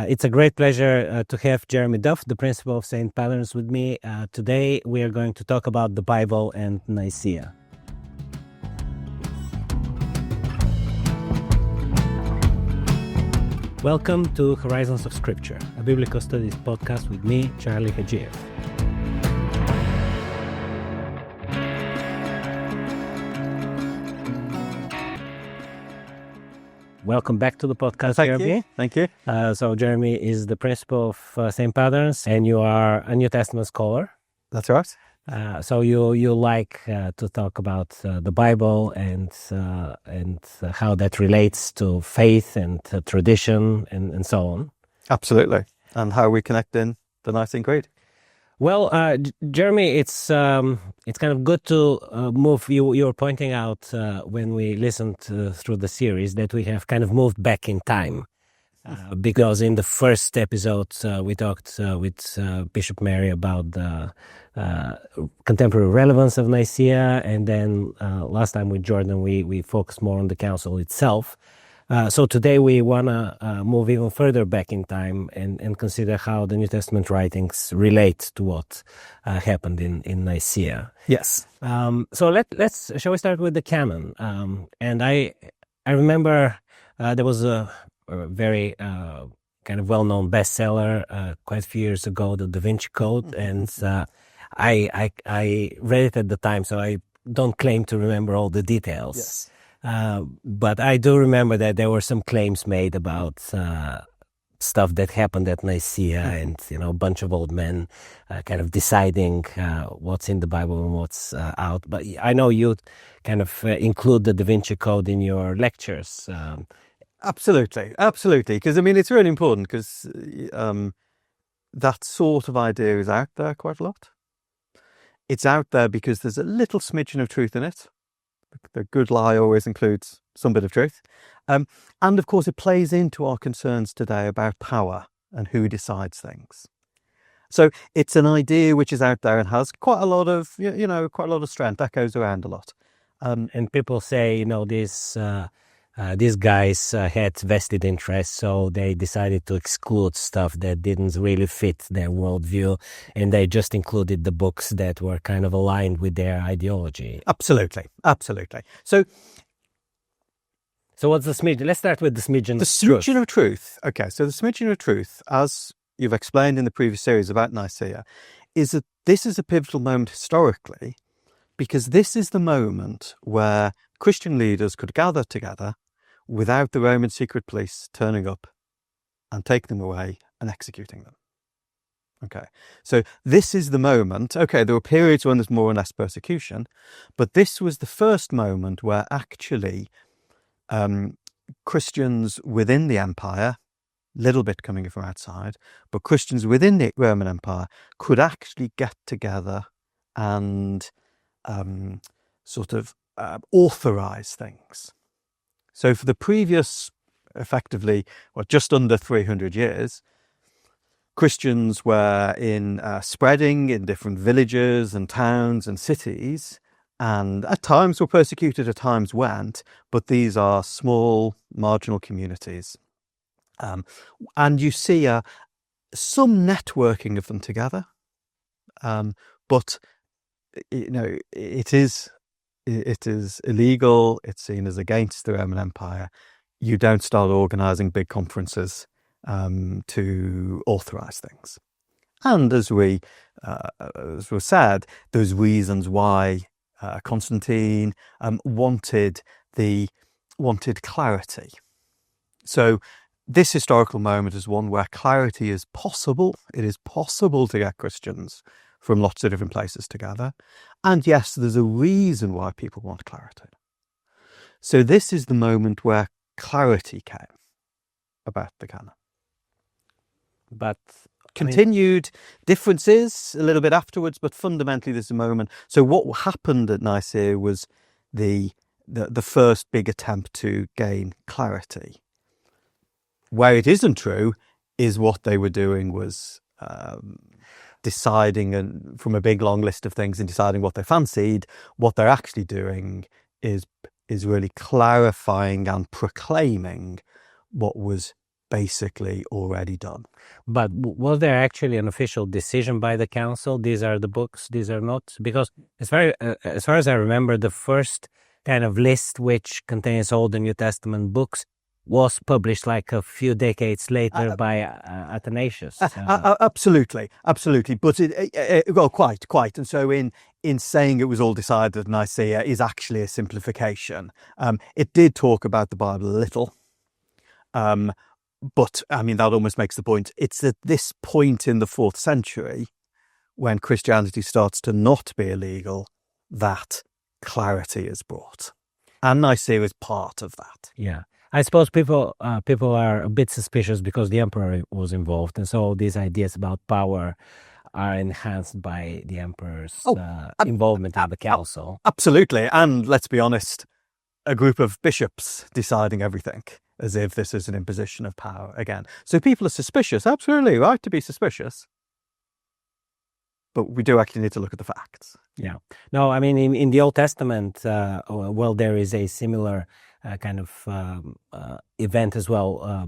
It's a great pleasure to have Jeremy Duff, the principal of St. Padarn's, with me. Today we are going to talk about the Bible and Nicea. Welcome to Horizons of Scripture, a biblical studies podcast with me, Charlie Hadjiev. Welcome back to the podcast, Jeremy. Thank you. So Jeremy is the principal of St. Padarn's, and you are a New Testament scholar. That's right. So you like to talk about the Bible and how that relates to faith and tradition and so on. Absolutely. And how we connect in the Nicean Creed. Well, Jeremy, it's kind of good to move. You were pointing out when we listened through the series that we have kind of moved back in time. Because in the first episode, we talked with Bishop Mary about the contemporary relevance of Nicea, and then last time with Jordan, we focused more on the council itself. So today we want to move even further back in time and consider how the New Testament writings relate to what happened in Nicea. Yes. So shall we start with the canon? And I remember there was a very kind of well-known bestseller quite a few years ago, the Da Vinci Code, and I read it at the time, so I don't claim to remember all the details. Yes. But I do remember that there were some claims made about stuff that happened at Nicea, and a bunch of old men kind of deciding what's in the Bible and what's out. But I know you kind of include the Da Vinci Code in your lectures. Absolutely. Because, it's really important because that sort of idea is out there quite a lot. It's out there because there's a little smidgen of truth in it. The good lie always includes some bit of truth. And of course, it plays into our concerns today about power and who decides things. So it's an idea which is out there and has quite a lot of, quite a lot of strength. That goes around a lot. And people say, these guys had vested interests, so they decided to exclude stuff that didn't really fit their worldview, and they just included the books that were kind of aligned with their ideology. Absolutely. So what's the smidgen? Let's start with the smidgen. The smidgen of truth. Okay, so the smidgen of truth, as you've explained in the previous series about Nicea, is that this is a pivotal moment historically, because this is the moment where Christian leaders could gather together without the Roman secret police turning up and taking them away and executing them. Okay, so this is the moment. Okay, there were periods when there's more or less persecution, but this was the first moment where actually Christians within the empire, little bit coming from outside, but Christians within the Roman Empire could actually get together and authorize things. So for the previous, effectively, just under 300 years, Christians were spreading in different villages and towns and cities, and at times were persecuted, at times weren't, but these are small, marginal communities. And you see some networking of them together, but it is illegal. It's seen as against the Roman Empire. You don't start organising big conferences to authorise things. And as was said, there's reasons why Constantine wanted clarity. So this historical moment is one where clarity is possible. It is possible to get Christians from lots of different places together. And yes, there's a reason why people want clarity. So this is the moment where clarity came about the canon. But continued differences a little bit afterwards, but fundamentally there's a moment. So what happened at Nicea was the first big attempt to gain clarity. Where it isn't true is what they were doing was deciding and from a big long list of things and deciding what they fancied. What they're actually doing is really clarifying and proclaiming what was basically already done. But was there actually an official decision by the council? These are the books, these are not? Because as far as I remember, the first kind of list which contains all the New Testament books was published like a few decades later by Athanasius. Absolutely. But well, quite. And so in saying it was all decided at Nicaea is actually a simplification. It did talk about the Bible a little. But I mean, that almost makes the point. It's at this point in the 4th century when Christianity starts to not be illegal that clarity is brought. And Nicea is part of that. Yeah. I suppose people are a bit suspicious because the emperor was involved. And so these ideas about power are enhanced by the emperor's involvement in the council. Absolutely. And let's be honest, a group of bishops deciding everything, as if this is an imposition of power again. So people are suspicious, absolutely right to be suspicious. But we do actually need to look at the facts. Yeah. No, I mean, in the Old Testament, there is a similar kind of event as well.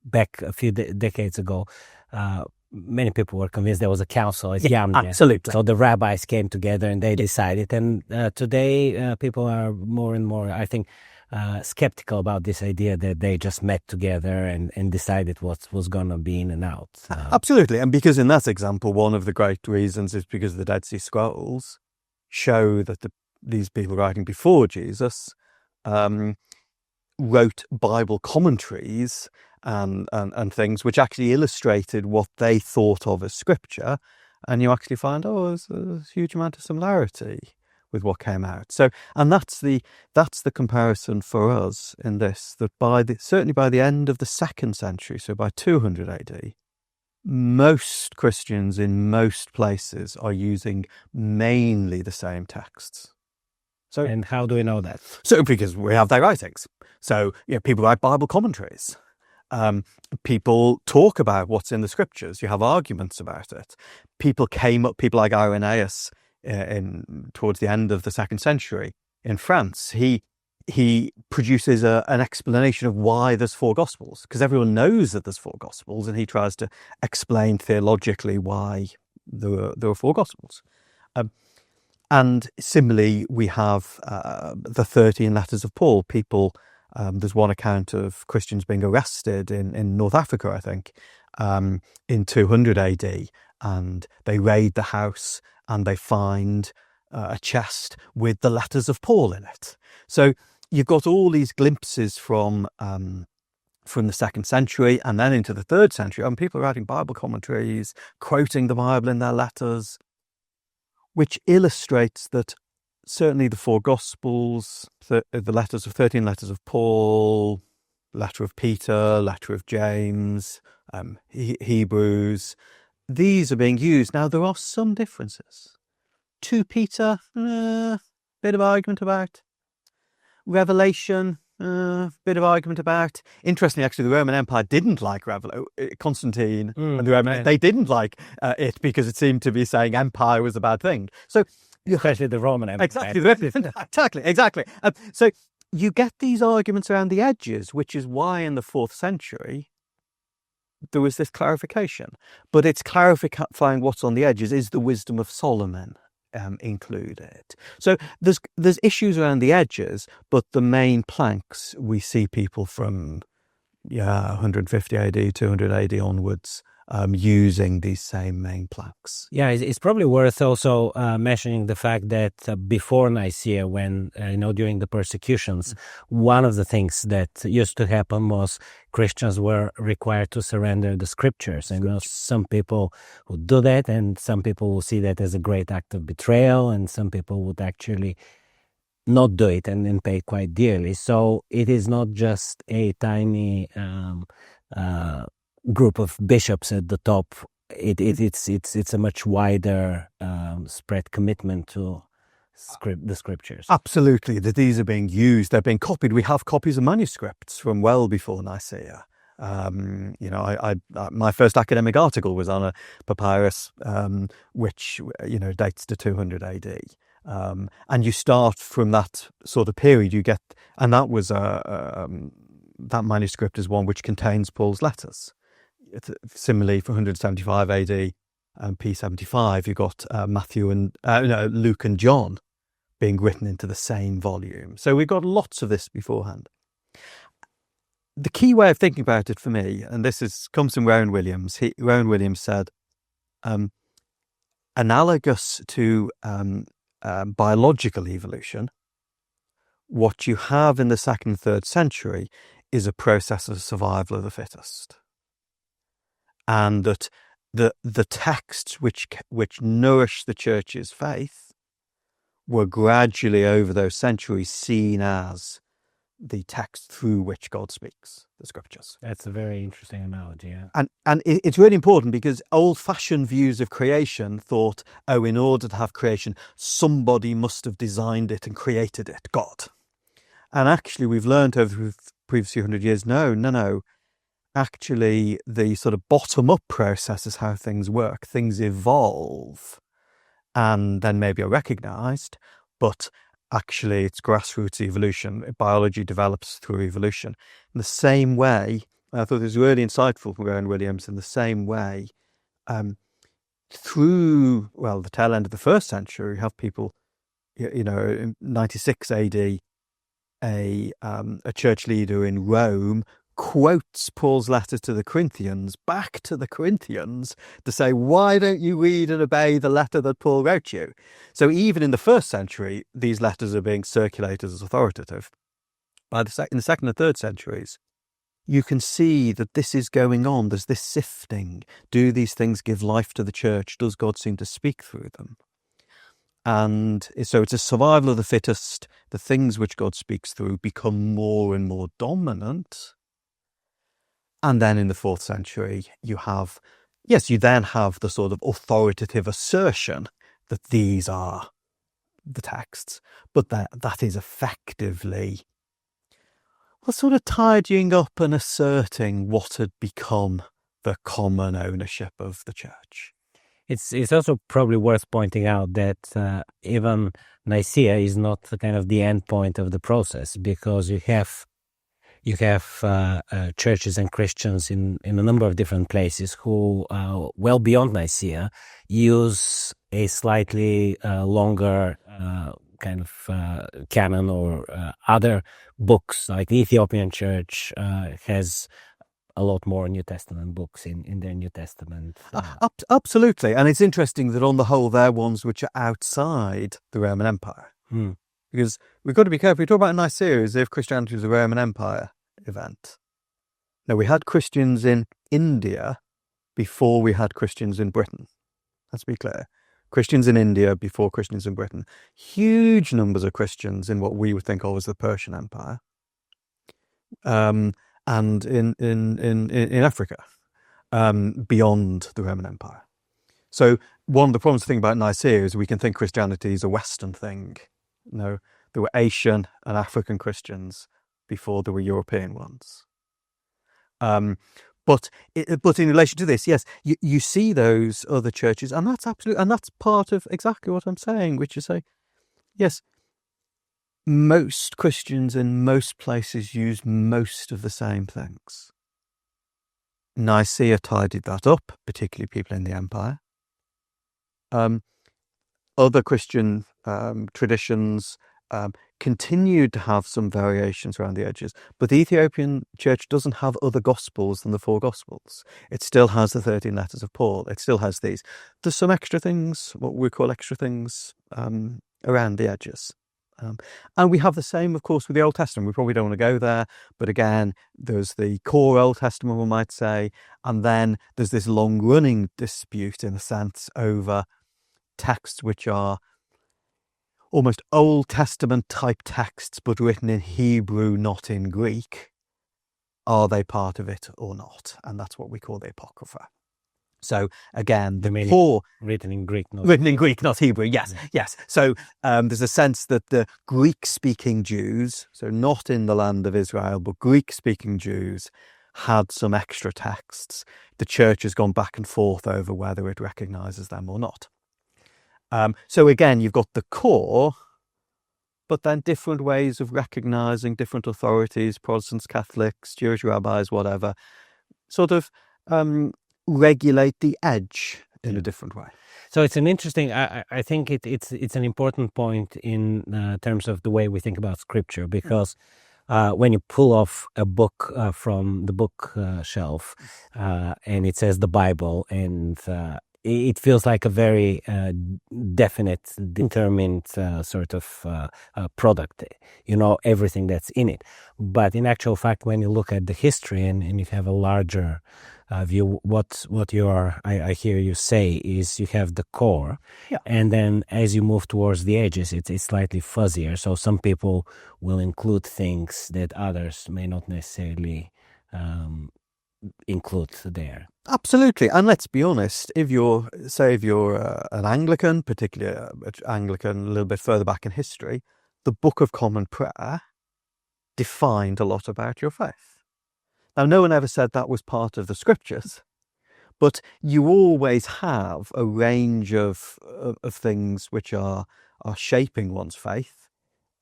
Back a few decades ago, many people were convinced there was a council at Yamnia. Absolutely. So the rabbis came together and they decided. And today, people are more and more, I think, skeptical about this idea that they just met together and decided what was going to be in and out. Absolutely. And because in that example, one of the great reasons is because the Dead Sea Scrolls show that these people writing before Jesus wrote Bible commentaries and things which actually illustrated what they thought of as scripture. And you actually find, there's a huge amount of similarity with what came out. So, and that's the comparison for us in this, that certainly by the end of the 2nd century, so by 200 AD, most Christians in most places are using mainly the same texts. So, and how do we know that? So, because we have their writings. So, people write Bible commentaries. People talk about what's in the scriptures. You have arguments about it. People like Irenaeus, towards the end of the 2nd century in France, he produces an explanation of why there's 4 Gospels, because everyone knows that there's 4 Gospels, and he tries to explain theologically why there were 4 Gospels. And similarly, we have the 13 letters of Paul. There's one account of Christians being arrested in North Africa, I think, in 200 AD, and they raid the house and they find a chest with the letters of Paul in it. So you've got all these glimpses from the 2nd century and then into the 3rd century, and people are writing Bible commentaries, quoting the Bible in their letters, which illustrates that certainly the 4 Gospels, the letters of 13 letters of Paul, letter of Peter, letter of James, Hebrews, these are being used. Now, there are some differences. 2 Peter, bit of argument about. Revelation, bit of argument about. Interestingly, actually, the Roman Empire didn't like Constantine and the Roman. They didn't like it because it seemed to be saying empire was a bad thing. So, especially the Roman Empire. Exactly. So you get these arguments around the edges, which is why in the 4th century there was this clarification. But it's clarifying what's on the edges. Is the wisdom of Solomon included? So there's issues around the edges, but the main planks we see people from 150 AD, 200 AD onwards using these same main planks. Yeah, it's probably worth also mentioning the fact that before Nicaea, when during the persecutions, one of the things that used to happen was Christians were required to surrender the scriptures. And some people would do that, and some people will see that as a great act of betrayal, and some people would actually not do it and pay quite dearly. So it is not just a tiny group of bishops at the top. It's a much wider spread commitment to the scriptures. Absolutely, that these are being used, they're being copied. We have copies of manuscripts from well before Nicaea. My first academic article was on a papyrus which dates to 200 AD. And you start from that sort of period. You get, and that was that manuscript is one which contains Paul's letters. Similarly, for 175 AD and P75, you've got Luke and John being written into the same volume. So we've got lots of this beforehand. The key way of thinking about it for me, and this comes from Rowan Williams. Rowan Williams said, analogous to biological evolution, what you have in the 2nd and 3rd century is a process of survival of the fittest. And that the texts which nourish the church's faith were gradually over those centuries seen as the text through which God speaks, the scriptures. That's a very interesting analogy, yeah. And it's really important because old-fashioned views of creation thought, in order to have creation, somebody must have designed it and created it, God. And actually, we've learned over the previous few hundred years, no. Actually, the sort of bottom-up process is how things work. Things evolve and then maybe are recognised, but actually it's grassroots evolution. Biology develops through evolution. In the same way, I thought it was really insightful from Rowan Williams, in the same way, through, the tail end of the 1st century, you have people, in 96 AD, a church leader in Rome quotes Paul's letter to the Corinthians back to the Corinthians to say, why don't you read and obey the letter that Paul wrote you? So even in the 1st century, these letters are being circulated as authoritative. In the 2nd and 3rd centuries, you can see that this is going on. There's this sifting. Do these things give life to the church? Does God seem to speak through them? And so it's a survival of the fittest. The things which God speaks through become more and more dominant. And then in the 4th century, you then have the sort of authoritative assertion that these are the texts, but that is effectively sort of tidying up and asserting what had become the common ownership of the church. It's also probably worth pointing out that even Nicaea is not the kind of the end point of the process, because you have churches and Christians in a number of different places who, well beyond Nicaea, use a slightly longer canon or other books. Like the Ethiopian church has a lot more New Testament books in their New Testament. Absolutely. And it's interesting that on the whole, they're ones which are outside the Roman Empire. Because we've got to be careful. We talk about Nicea as if Christianity was a Roman Empire event. Now, we had Christians in India before we had Christians in Britain. Let's be clear. Christians in India before Christians in Britain. Huge numbers of Christians in what we would think of as the Persian Empire. And in Africa, beyond the Roman Empire. So one of the problems to think about Nicea is we can think Christianity is a Western thing. No, there were Asian and African Christians before there were European ones. But in relation to this, yes, you see those other churches, and that's part of exactly what I'm saying, which is say, yes, most Christians in most places use most of the same things. Nicaea tidied that up, particularly people in the empire. Other Christian traditions continued to have some variations around the edges, but the Ethiopian church doesn't have other gospels than the 4 gospels. It still has the 13 letters of Paul. It still has these. There's some extra things, what we call extra things, around the edges. And we have the same, of course, with the Old Testament. We probably don't want to go there, but again, there's the core Old Testament, we might say, and then there's this long-running dispute, in a sense, over texts which are almost Old Testament type texts, but written in Hebrew, not in Greek. Are they part of it or not? And that's what we call the Apocrypha. So again, the core written in Greek, not Hebrew. Yes, yeah. Yes. So there's a sense that the Greek-speaking Jews, so not in the land of Israel, but Greek-speaking Jews, had some extra texts. The church has gone back and forth over whether it recognises them or not. So again, you've got the core, but then different ways of recognizing different authorities, Protestants, Catholics, Jewish rabbis, whatever, sort of regulate the edge in a different way. So it's an interesting, I think it's an important point in terms of the way we think about scripture, because when you pull off a book from the book shelf and it says the Bible, and it feels like a very definite, determined sort of product. You know everything that's in it. But in actual fact, when you look at the history and you have a larger view, what I hear you say is you have the core, and then as you move towards the edges, it's slightly fuzzier. So some people will include things that others may not necessarily include there. Absolutely. And let's be honest, if you're an Anglican, particularly Anglican a little bit further back in history, the Book of Common Prayer defined a lot about your faith. Now, no one ever said that was part of the scriptures, but you always have a range of things which are shaping one's faith,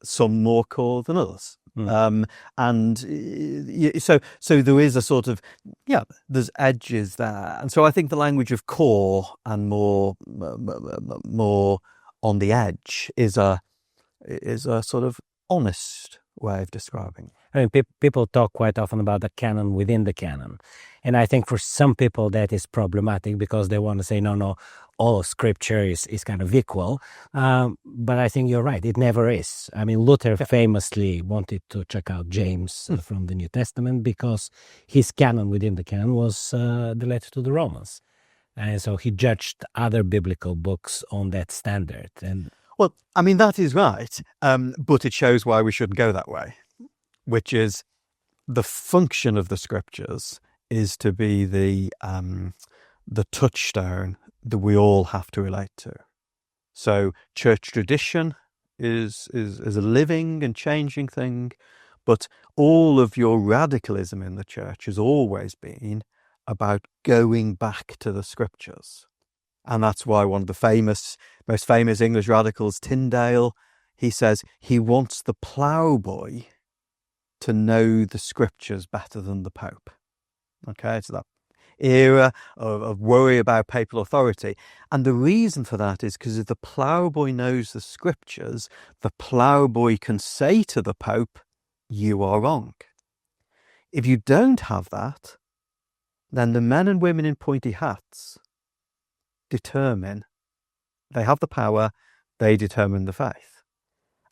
some more core than others. And so there is a sort of, there's edges there. And so I think the language of core and more on the edge is a sort of honest way of describing. I mean, people talk quite often about the canon within the canon. And I think for some people that is problematic because they want to say, no, all of scripture is kind of equal. But I think you're right. It never is. I mean, Luther famously wanted to check out James from the New Testament because his canon within the canon was the letter to the Romans. And so he judged other biblical books on that standard. And well, I mean, that is right. But it shows why we shouldn't go that way, which is the function of the scriptures is to be the touchstone that we all have to relate to. So church tradition is a living and changing thing, but all of your radicalism in the church has always been about going back to the scriptures. And that's why one of the most famous English radicals, Tyndale, he says he wants the ploughboy to know the scriptures better than the Pope. Okay, it's that era of worry about papal authority. And the reason for that is because if the ploughboy knows the scriptures, the ploughboy can say to the Pope, you are wrong. If you don't have that, then the men and women in pointy hats determine, they have the power, they determine the faith.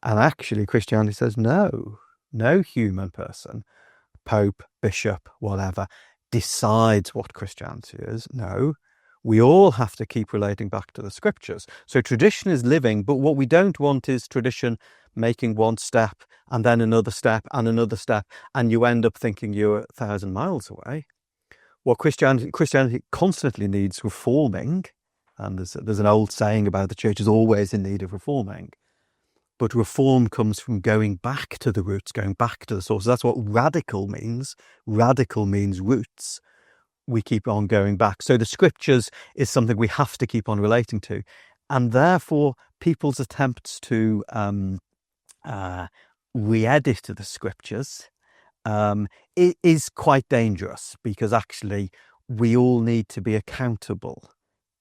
And actually Christianity says no human person, Pope, Bishop, whatever, decides what Christianity is. No, we all have to keep relating back to the scriptures. So tradition is living, but what we don't want is tradition making one step and then another step and another step, and you end up thinking you're 1,000 miles away. What Christianity constantly needs reforming, and there's an old saying about the church is always in need of reforming. But reform comes from going back to the roots, going back to the source. That's what radical means. Radical means roots. We keep on going back. So the scriptures is something we have to keep on relating to. And therefore, people's attempts to re-edit the scriptures is quite dangerous, because actually we all need to be accountable.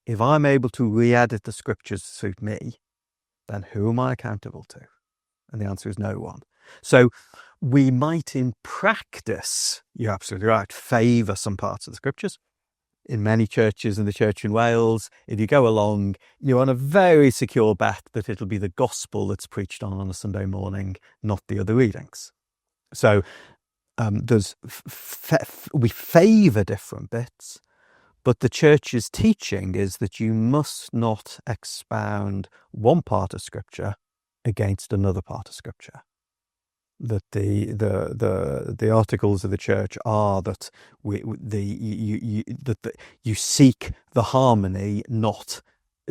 If I'm able to re-edit the scriptures to suit me, then who am I accountable to? And the answer is no one. So we might in practice, you're absolutely right, favour some parts of the scriptures. In many churches, in the church in Wales, if you go along, you're on a very secure bet that it'll be the gospel that's preached on a Sunday morning, not the other readings. So we favour different bits. But the church's teaching is that you must not expound one part of scripture against another part of scripture. That the articles of the church are that you seek the harmony, not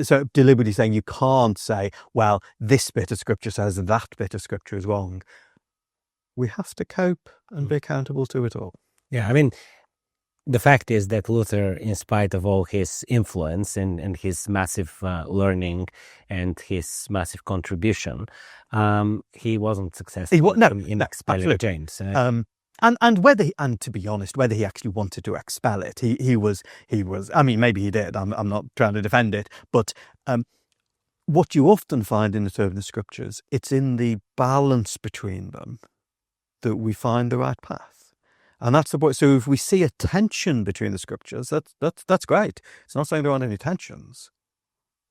so deliberately saying you can't say, well, this bit of scripture says that bit of scripture is wrong. We have to cope and be accountable to it all. Yeah, I mean, the fact is that Luther, in spite of all his influence and his massive learning and his massive contribution, he wasn't successful in expelling James. And to be honest, whether he actually wanted to expel it, he was. I mean, maybe he did. I'm not trying to defend it, but what you often find in the scriptures, it's in the balance between them that we find the right path. And that's the point. So if we see a tension between the scriptures, that's great. It's not saying there aren't any tensions,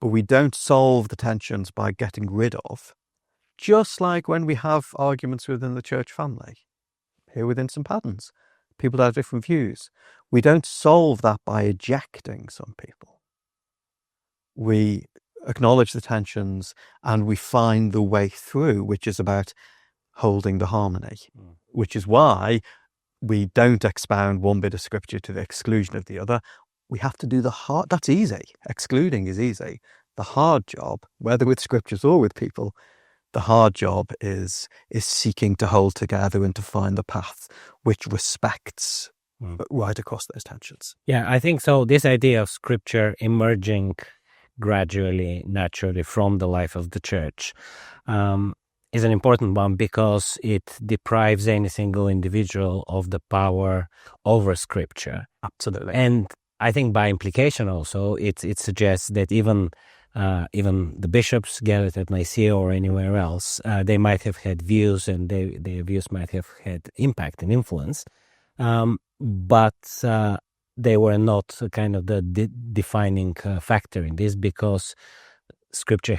but we don't solve the tensions by getting rid of. Just like when we have arguments within the church family, here within St. Padarn's, people have different views. We don't solve that by ejecting some people. We acknowledge the tensions and we find the way through, which is about holding the harmony, which is why we don't expound one bit of scripture to the exclusion of the other. We have to do the hard. That's easy. Excluding is easy. The hard job, whether with scriptures or with people, the hard job is seeking to hold together and to find the path which respects right across those tensions. Yeah, I think so. This idea of scripture emerging gradually, naturally from the life of the church is an important one because it deprives any single individual of the power over scripture. Absolutely. And I think by implication also, it suggests that even the bishops gathered at Nicaea or anywhere else, they might have had views and their views might have had impact and influence, but they were not kind of the defining factor in this because scripture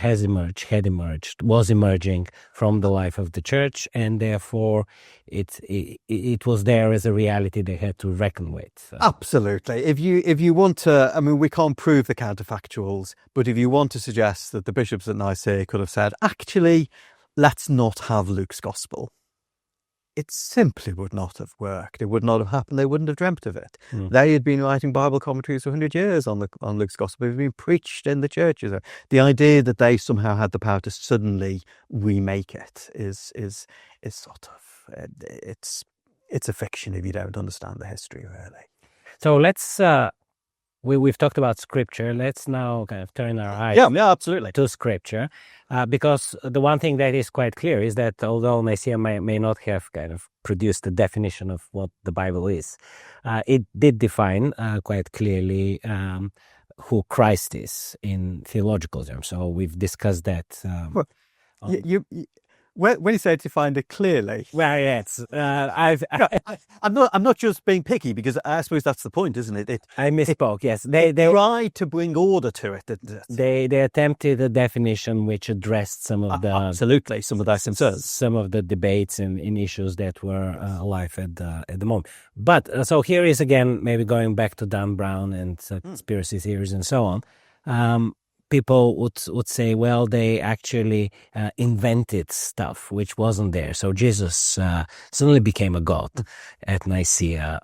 was emerging from the life of the church, and therefore it was there as a reality they had to reckon with. Absolutely. If you want to, I mean, we can't prove the counterfactuals, but if you want to suggest that the bishops at Nicaea could have said, actually, let's not have Luke's gospel, it simply would not have worked. It would not have happened. They wouldn't have dreamt of it. They had been writing Bible commentaries for 100 years on Luke's gospel. It had been preached in the churches. The idea that they somehow had the power to suddenly remake it is sort of it's a fiction if you don't understand the history, really. So let's we've talked about scripture. Let's now kind of turn our eyes absolutely to scripture, because the one thing that is quite clear is that although Nicaea may not have kind of produced a definition of what the Bible is, it did define quite clearly who Christ is in theological terms. So we've discussed that. When you say to find it clearly, well, yes, I'm not just being picky because I suppose that's the point, isn't it? I misspoke. Yes, they tried to bring order to it, didn't it? They attempted a definition which addressed some of the some of their concerns, some of the debates and issues that were alive at the moment. But so here is again maybe going back to Dan Brown and conspiracy theories and so on. People would say, well, they actually invented stuff which wasn't there. So Jesus suddenly became a god at Nicaea,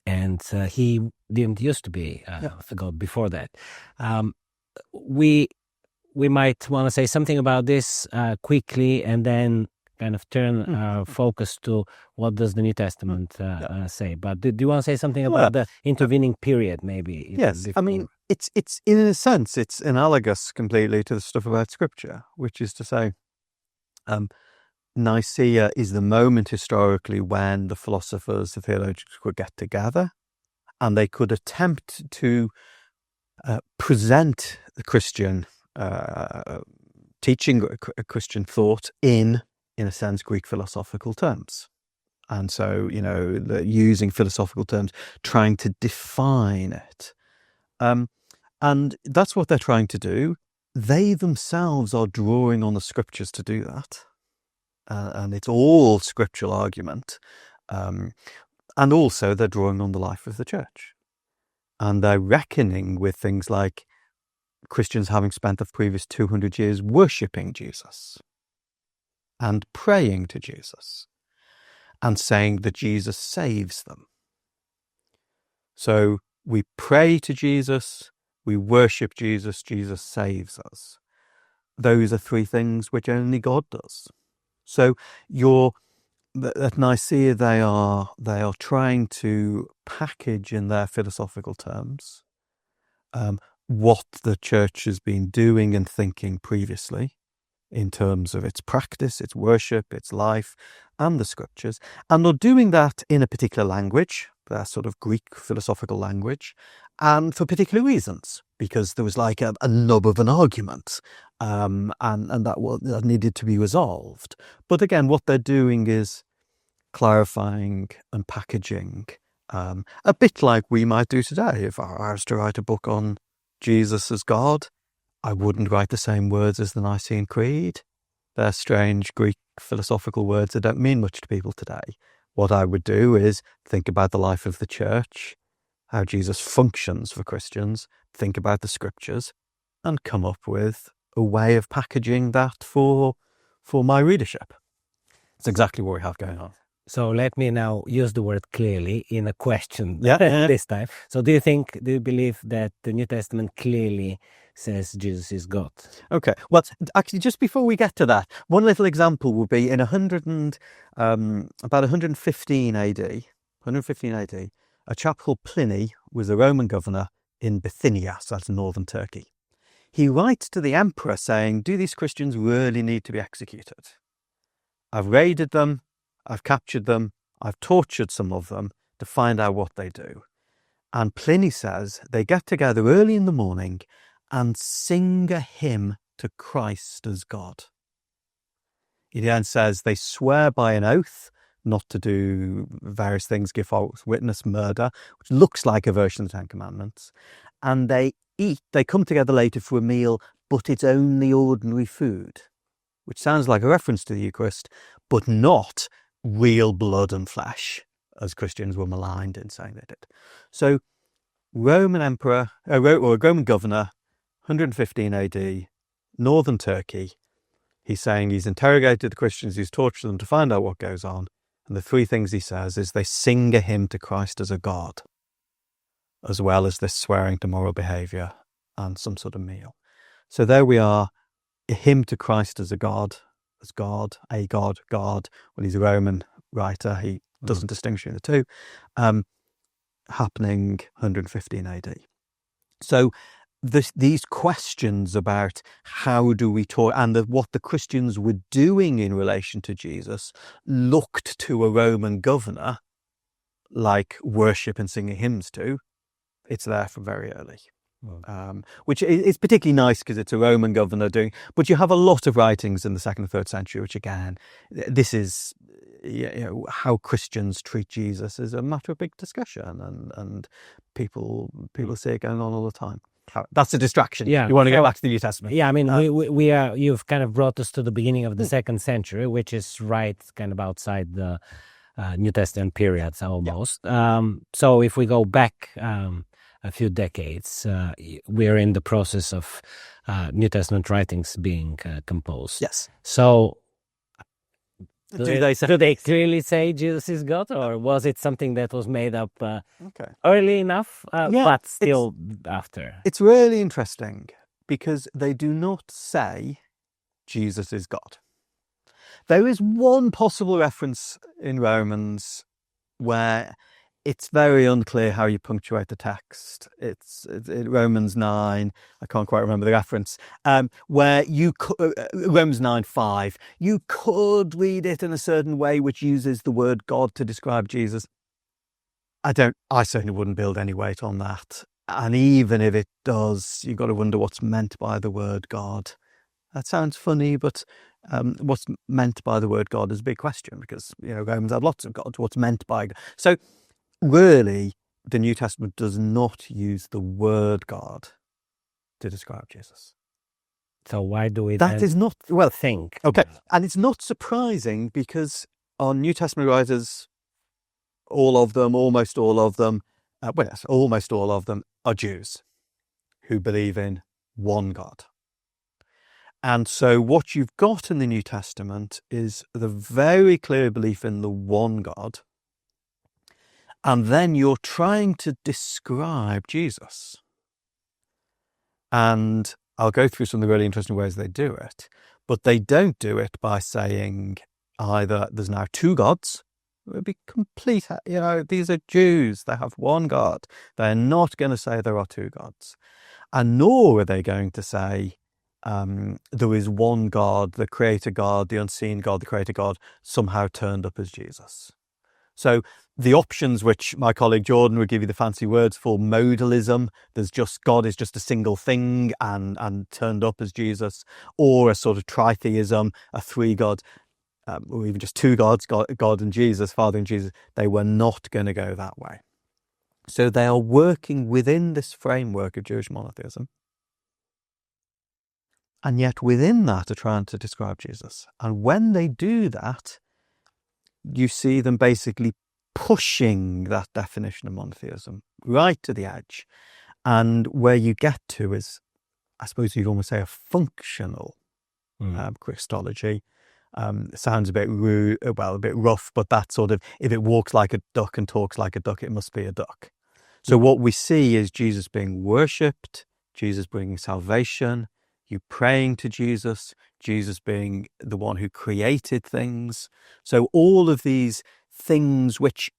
and he didn't used to be a god before that. We might want to say something about this quickly, and then kind of turn our focus to what does the New Testament say. But do you want to say something about the intervening period, maybe? Yes, I mean, it's in a sense, it's analogous completely to the stuff about Scripture, which is to say, Nicaea is the moment historically when the philosophers, the theologians could get together and they could attempt to present the Christian teaching, a Christian thought in a sense, Greek philosophical terms. And so, using philosophical terms, trying to define it. And that's what they're trying to do. They themselves are drawing on the scriptures to do that. And it's all scriptural argument. And also they're drawing on the life of the church. And they're reckoning with things like Christians having spent the previous 200 years worshipping Jesus and praying to Jesus and saying that Jesus saves them. So we pray to Jesus, we worship Jesus, Jesus saves us. Those are three things which only God does. So your at Nicaea they are trying to package in their philosophical terms what the church has been doing and thinking previously in terms of its practice, its worship, its life, and the scriptures. And they're doing that in a particular language, their sort of Greek philosophical language, and for particular reasons, because there was like a nub of an argument, and that needed to be resolved. But again, what they're doing is clarifying and packaging, a bit like we might do today. If I was to write a book on Jesus as God, I wouldn't write the same words as the Nicene Creed. They're strange Greek philosophical words that don't mean much to people today. What I would do is think about the life of the church, how Jesus functions for Christians, think about the scriptures, and come up with a way of packaging that for my readership. It's exactly what we have going on. So let me now use the word clearly in a question this time. So do you believe that the New Testament clearly says Jesus is God? Okay. Well, actually, just before we get to that, one little example would be in about 115 AD, a chap called Pliny was a Roman governor in Bithynia, so that's northern Turkey. He writes to the emperor saying, do these Christians really need to be executed? I've raided them, I've captured them, I've tortured some of them to find out what they do. And Pliny says they get together early in the morning and sing a hymn to Christ as God. He then says they swear by an oath not to do various things, give false witness, murder, which looks like a version of the Ten Commandments. And they come together later for a meal, but it's only ordinary food, which sounds like a reference to the Eucharist, but not real blood and flesh, as Christians were maligned in saying they did. So Roman emperor, or Roman governor, 115 AD, northern Turkey, he's saying he's interrogated the Christians, he's tortured them to find out what goes on. And the three things he says is they sing a hymn to Christ as a God, as well as this swearing to moral behaviour and some sort of meal. So there we are, a hymn to Christ as a God, a God. When he's a Roman writer, he doesn't distinguish between the two, happening 115 AD. So these questions about how do we talk and what the Christians were doing in relation to Jesus looked to a Roman governor like worship and singing hymns to. It's there from very early. Which is particularly nice because it's a Roman governor doing, but you have a lot of writings in the 2nd and 3rd century, which again, this is how Christians treat Jesus is a matter of big discussion, and people see it going on all the time. That's a distraction. Yeah, you want to go back to the New Testament. Yeah, I mean, we are. You've kind of brought us to the beginning of the 2nd century, which is right kind of outside the New Testament periods almost. Yeah. So if we go back a few decades, we're in the process of New Testament writings being composed. Yes. So do they clearly say Jesus is God, or was it something that was made up early enough, but still after? It's really interesting because they do not say Jesus is God. There is one possible reference in Romans where it's very unclear how you punctuate the text. It's Romans 9. I can't quite remember the reference. Where Romans 9:5. You could read it in a certain way which uses the word God to describe Jesus. I certainly wouldn't build any weight on that. And even if it does, you've got to wonder what's meant by the word God. That sounds funny, but what's meant by the word God is a big question because Romans have lots of gods. What's meant by God? So really, the New Testament does not use the word God to describe Jesus. So why do we that is not think? Okay, and it's not surprising because our New Testament writers, almost all of them are Jews who believe in one God. And so what you've got in the New Testament is the very clear belief in the one God. And then you're trying to describe Jesus. And I'll go through some of the really interesting ways they do it. But they don't do it by saying, either there's now two gods. It would be complete, these are Jews. They have one God. They're not going to say there are two gods. And nor are they going to say there is one God, the creator God, the unseen God, the creator God, somehow turned up as Jesus. So the options which my colleague Jordan would give you the fancy words for, modalism, there's just God is just a single thing and turned up as Jesus, or a sort of tritheism, a three gods, or even just two gods, God and Jesus, Father and Jesus, they were not going to go that way. So they are working within this framework of Jewish monotheism, and yet within that are trying to describe Jesus. And when they do that, you see them basically pushing that definition of monotheism right to the edge. And where you get to is, I suppose you'd almost say, a functional Christology. It sounds a bit rude, a bit rough, but that sort of, if it walks like a duck and talks like a duck, it must be a duck. So what we see is Jesus being worshipped, Jesus bringing salvation, you praying to Jesus, Jesus being the one who created things. So all of these things which,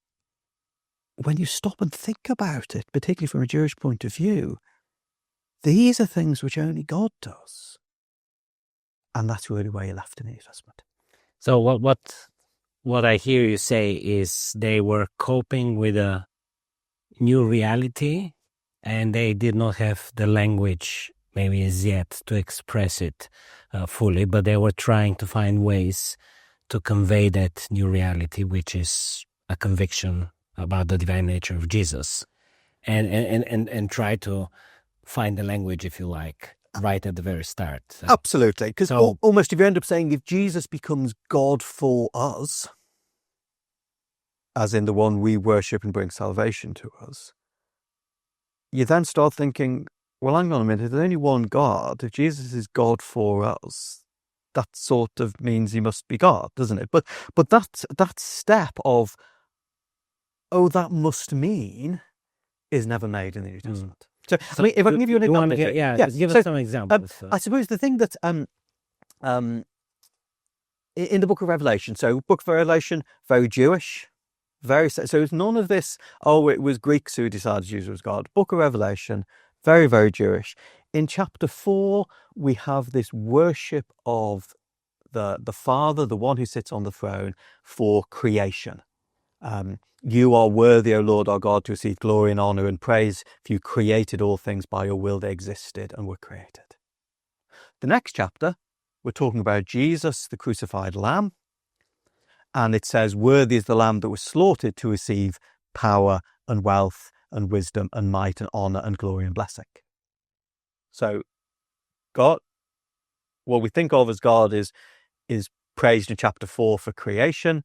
when you stop and think about it, particularly from a Jewish point of view, these are things which only God does. And that's really where you're left in the New Testament. So what I hear you say is they were coping with a new reality, and they did not have the language maybe as yet to express it fully, but they were trying to find ways to convey that new reality, which is a conviction about the divine nature of Jesus, and try to find the language, if you like, right at the very start. Absolutely, because almost if you end up saying if Jesus becomes God for us, as in the one we worship and brings salvation to us, you then start thinking, well, hang on a minute, there's only one God. If Jesus is God for us, that sort of means he must be God, doesn't it? But that step of, oh, that must mean, is never made in the New Testament. So I mean, if I can give you an example, give us some examples. I suppose the thing that in the Book of Revelation, so Book of Revelation, very Jewish, so it's none of this. Oh, it was Greeks who decided Jesus was God. Book of Revelation, very, very Jewish. In chapter 4, we have this worship of the Father, the one who sits on the throne, for creation. You are worthy, O Lord our God, to receive glory and honor and praise, for you created all things by your will, they existed and were created. The next chapter, we're talking about Jesus, the crucified Lamb, and it says, worthy is the Lamb that was slaughtered to receive power and wealth and wisdom and might and honor and glory and blessing. So God, what we think of as God is praised in chapter 4 for creation,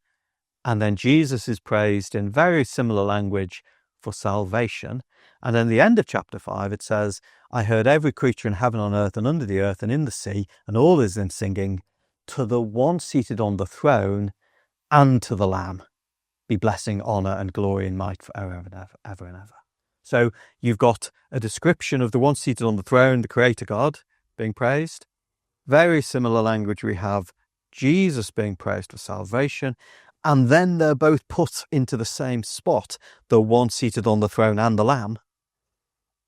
and then Jesus is praised in very similar language for salvation. And then the end of chapter 5, it says, I heard every creature in heaven, on earth, and under the earth, and in the sea, and all is in singing, to the one seated on the throne, and to the Lamb, be blessing, honor, and glory and might forever and ever and ever. So you've got a description of the one seated on the throne, the Creator God, being praised. Very similar language we have Jesus being praised for salvation. And then they're both put into the same spot. The one seated on the throne and the Lamb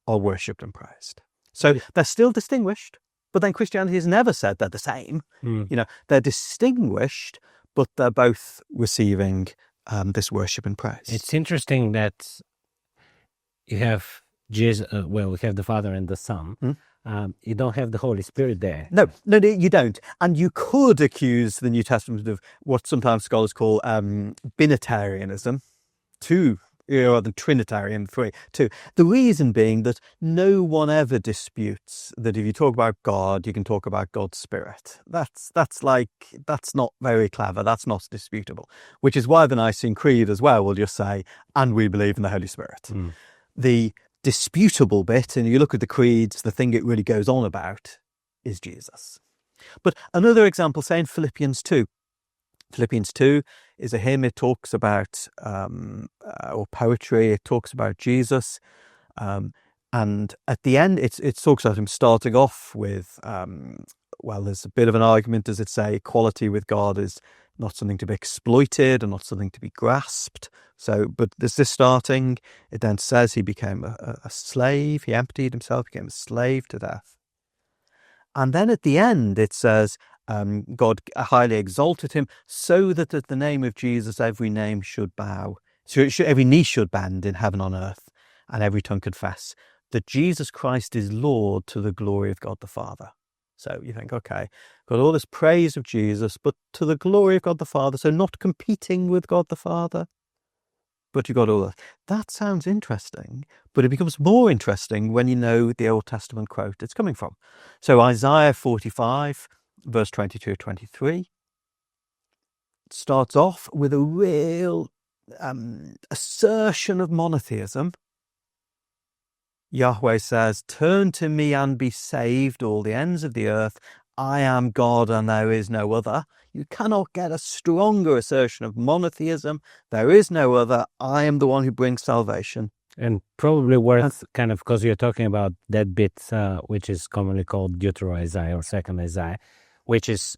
are worshipped and praised. So they're still distinguished, but then Christianity has never said they're the same. They're distinguished, but they're both receiving this worship and praise. It's interesting that you have Jesus, we have the Father and the Son. You don't have the Holy Spirit there. No, you don't. And you could accuse the New Testament of what sometimes scholars call binitarianism, two, rather than Trinitarian, two. The reason being that no one ever disputes that if you talk about God, you can talk about God's Spirit. That's not very clever. That's not disputable. Which is why the Nicene Creed as well will just say, and we believe in the Holy Spirit. The disputable bit, and you look at the creeds, the thing it really goes on about is Jesus. But another example, say in Philippians 2. Philippians 2 is a hymn. It talks about, or poetry, it talks about Jesus. And at the end, it talks about him starting off with, there's a bit of an argument, does it say equality with God is not something to be exploited and not something to be grasped. So, but there's this starting. It then says he became a slave. He emptied himself, became a slave to death. And then at the end, it says, God highly exalted him so that at the name of Jesus, every name should bow. So every knee should bend in heaven on earth, and every tongue confess that Jesus Christ is Lord to the glory of God the Father. So you think, okay, got all this praise of Jesus, but to the glory of God the Father. So not competing with God the Father, but you got all that. That sounds interesting, but it becomes more interesting when you know the Old Testament quote it's coming from. So Isaiah 45, verse 22-23, starts off with a real assertion of monotheism. Yahweh says, "Turn to me and be saved, all the ends of the earth. I am God and there is no other." You cannot get a stronger assertion of monotheism. There is no other. I am the one who brings salvation. And probably worth kind of, because you're talking about that bit, which is commonly called Deutero-Isaiah or Second Isaiah, which is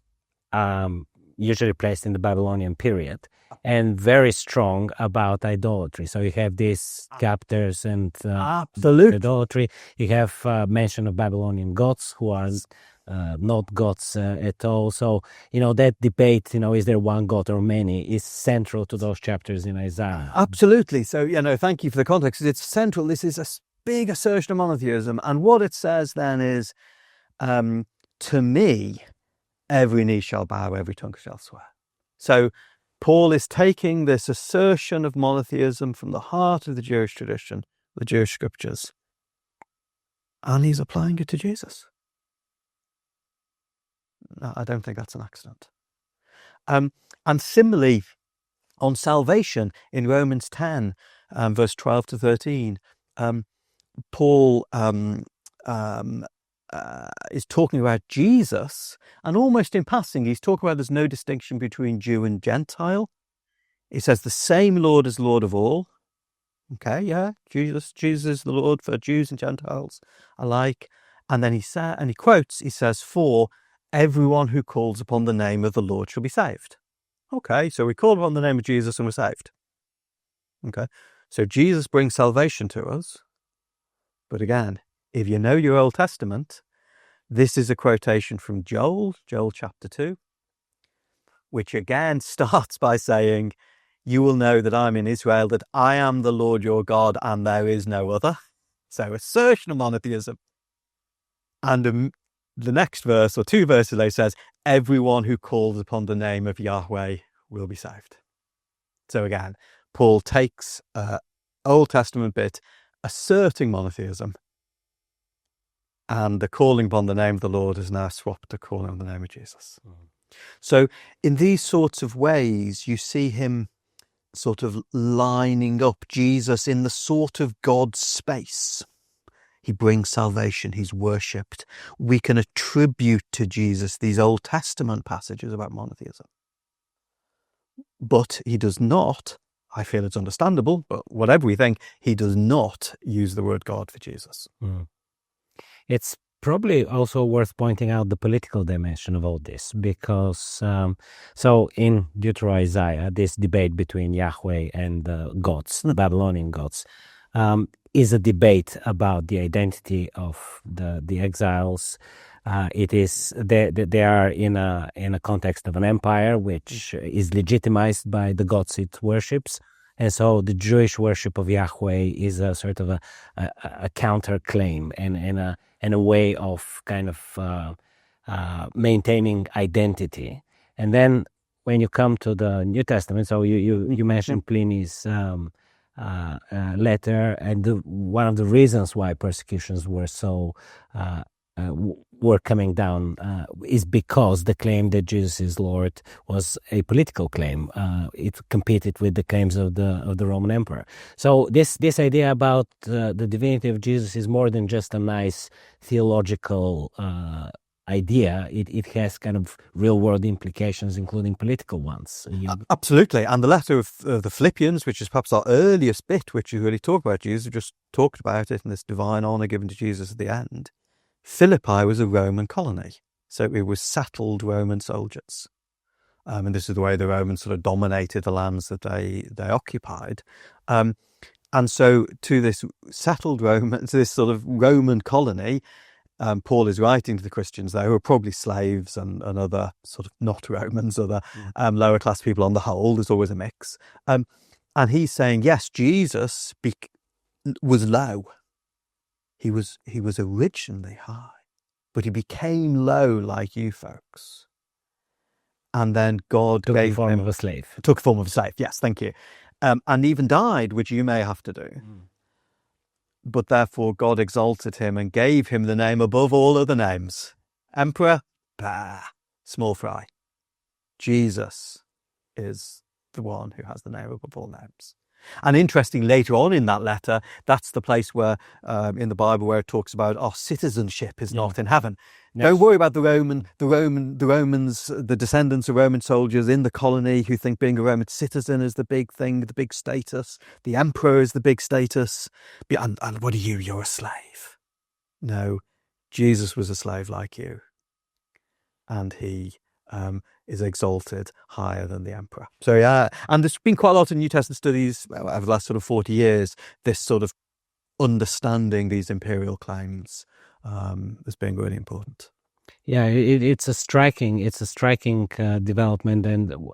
usually placed in the Babylonian period, and very strong about idolatry. So you have these chapters and idolatry. You have mention of Babylonian gods who are not gods at all. So, that debate, is there one God or many, is central to those chapters in Isaiah. Absolutely. So, thank you for the context. It's central. This is a big assertion of monotheism. And what it says then is, to me, every knee shall bow, every tongue shall swear. So Paul is taking this assertion of monotheism from the heart of the Jewish tradition, the Jewish scriptures, and he's applying it to Jesus. No, I don't think that's an accident. And similarly, on salvation in Romans 10, verse 12-13, Paul is talking about Jesus, and almost in passing, he's talking about there's no distinction between Jew and Gentile. He says the same Lord is Lord of all. Okay, yeah, Jesus is the Lord for Jews and Gentiles alike. And then he says, "For everyone who calls upon the name of the Lord shall be saved." Okay, so we call upon the name of Jesus and we're saved. Okay, so Jesus brings salvation to us. But again, if you know your Old Testament, this is a quotation from Joel chapter 2, which again starts by saying, "You will know that I'm in Israel, that I am the Lord your God, and there is no other." So assertion of monotheism. And the next verse, or two verses later, says, "Everyone who calls upon the name of Yahweh will be saved." So again, Paul takes an Old Testament bit asserting monotheism, and the calling upon the name of the Lord is now swapped to calling on the name of Jesus. So in these sorts of ways, you see him sort of lining up Jesus in the sort of God's space. He brings salvation. He's worshipped. We can attribute to Jesus these Old Testament passages about monotheism. But he does not, I feel it's understandable, but whatever we think, he does not use the word God for Jesus. It's probably also worth pointing out the political dimension of all this, because so in Deutero-Isaiah, this debate between Yahweh and the gods, the Babylonian gods, is a debate about the identity of the exiles. It is they are in a context of an empire which is legitimized by the gods it worships, and so the Jewish worship of Yahweh is a sort of a counterclaim and a way of kind of maintaining identity. And then when you come to the New Testament, so you mentioned Pliny's letter, and one of the reasons why persecutions were so were coming down is because the claim that Jesus is Lord was a political claim. It competed with the claims of the Roman Emperor. So this idea about the divinity of Jesus is more than just a nice theological idea. It has kind of real world implications, including political ones. Absolutely. And the letter of the Philippians, which is perhaps our earliest bit, which you really talk about Jesus, just talked about it in this divine honor given to Jesus at the end. Philippi was a Roman colony, so it was settled Roman soldiers. and this is the way the Romans sort of dominated the lands that they occupied. And so to this settled Roman, to this sort of Roman colony, Paul is writing to the Christians there, who are probably slaves and other sort of not Romans, other lower class people on the whole. There's always a mix. And he's saying, yes, Jesus was low. He was originally high, but he became low like you folks. And then God took the form of a slave. Took the form of a slave, yes, thank you. And even died, which you may have to do. But therefore God exalted him and gave him the name above all other names. Emperor, bah, small fry. Jesus is the one who has the name above all names. And interesting, later on in that letter, that's the place where, in the Bible, where it talks about our citizenship is not in heaven. Yes. Don't worry about the Romans, the descendants of Roman soldiers in the colony who think being a Roman citizen is the big thing, the big status. The emperor is the big status. And what are you? You're a slave. No, Jesus was a slave like you. And he is exalted higher than the emperor. So yeah, and there's been quite a lot of New Testament studies over the last sort of 40 years, this sort of understanding these imperial claims as being really important. Yeah, it's a striking development, and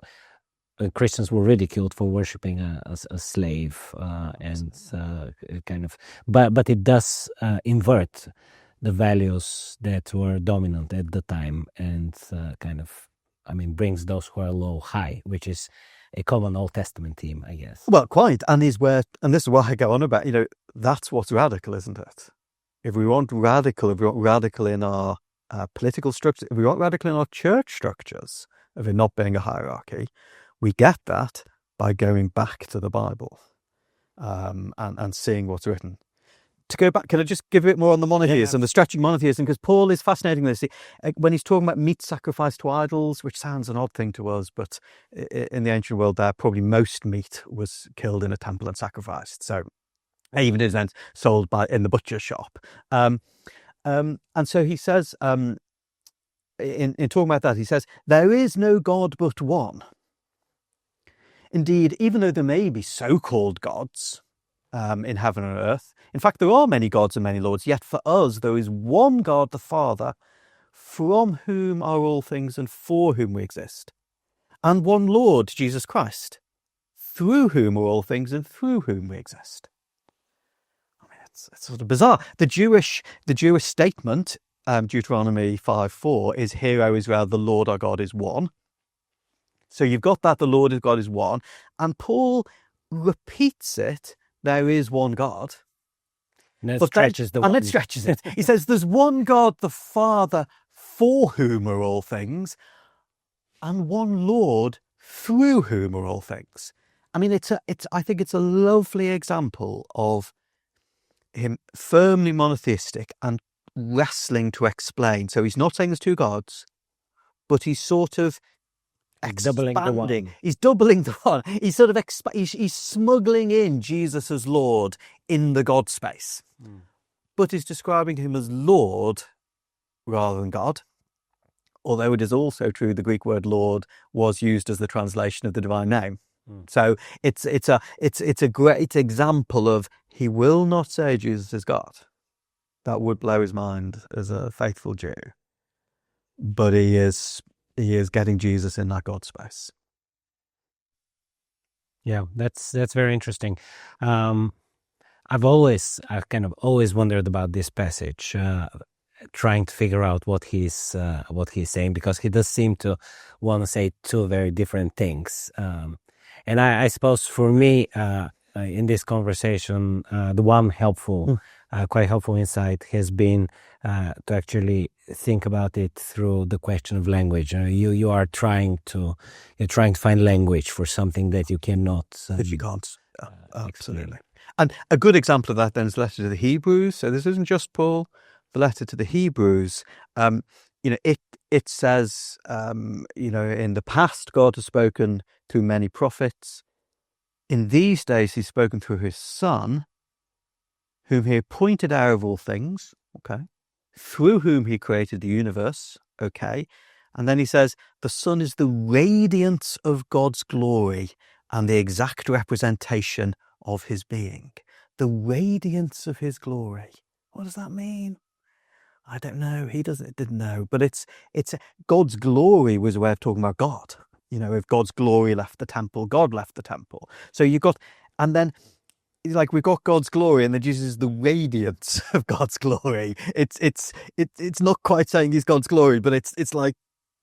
Christians were ridiculed for worshipping a slave, and kind of, but it does invert the values that were dominant at the time, and brings those who are low high, which is a common Old Testament theme, I guess. Well, quite, and this is what I go on about. That's what's radical, isn't it? If we want radical in our political structure, if we want radical in our church structures, of it not being a hierarchy, we get that by going back to the Bible and seeing what's written. To go back, can I just give a bit more on the monotheism, the stretching monotheism? Because Paul is fascinating with this. When he's talking about meat sacrificed to idols, which sounds an odd thing to us, but in the ancient world there, probably most meat was killed in a temple and sacrificed. So even is then sold in the butcher's shop. And so he says, in talking about that, he says, there is no God but one. Indeed, even though there may be so-called gods in heaven and earth, in fact, there are many gods and many lords, yet for us there is one God, the Father, from whom are all things and for whom we exist, and one Lord, Jesus Christ, through whom are all things and through whom we exist. I mean, it's sort of bizarre. The Jewish statement, Deuteronomy 5:4, is, "Hear, O Israel, the Lord our God is one." So you've got that, the Lord God is one, and Paul repeats it, there is one God. And it stretches it. He says there's one God, the Father, for whom are all things, and one Lord, through whom are all things. I mean, I think it's a lovely example of him firmly monotheistic and wrestling to explain. So he's not saying there's two gods, but he's sort of expanding. Doubling the one. He's doubling the one. He's sort of he's smuggling in Jesus as Lord in the God space, but he's describing him as Lord rather than God. Although it is also true the Greek word Lord was used as the translation of the divine name. So it's a great example of he will not say Jesus is God. That would blow his mind as a faithful Jew, but he is getting Jesus in that God space. Yeah, that's very interesting. I've kind of always wondered about this passage, trying to figure out what he's saying, because he does seem to want to say two very different things. And I suppose for me, in this conversation, the one quite helpful insight has been to actually think about it through the question of language. You are trying to find language for something that you cannot. That you can't. Absolutely. And a good example of that then is the letter to the Hebrews. So this isn't just Paul. The letter to the Hebrews, it says, in the past God has spoken through many prophets. In these days he's spoken through his Son, whom he appointed heir of all things, okay, through whom he created the universe, okay, And then he says, the Son is the radiance of God's glory and the exact representation of his being. The radiance of his glory. What does that mean? I don't know. He didn't know. But it's God's glory was a way of talking about God. You know, if God's glory left the temple, God left the temple. So you've got, and then like we've got God's glory, and then Jesus is the radiance of God's glory. It's not quite saying he's God's glory, but it's like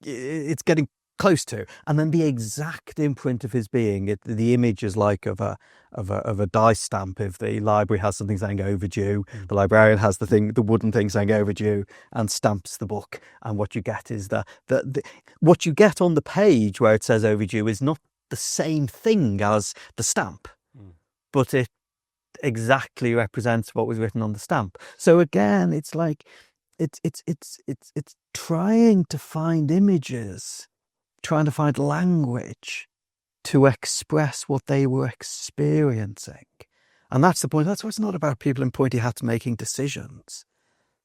it's getting close to. And then the exact imprint of his being. The image is like of a dice stamp. If the library has something saying overdue, the librarian has the wooden thing saying overdue, and stamps the book. And what you get is what you get on the page where it says overdue is not the same thing as the stamp, but it exactly represents what was written on the stamp. So again, it's like it's trying to find images, trying to find language to express what they were experiencing. And that's the point. That's why it's not about people in pointy hats making decisions.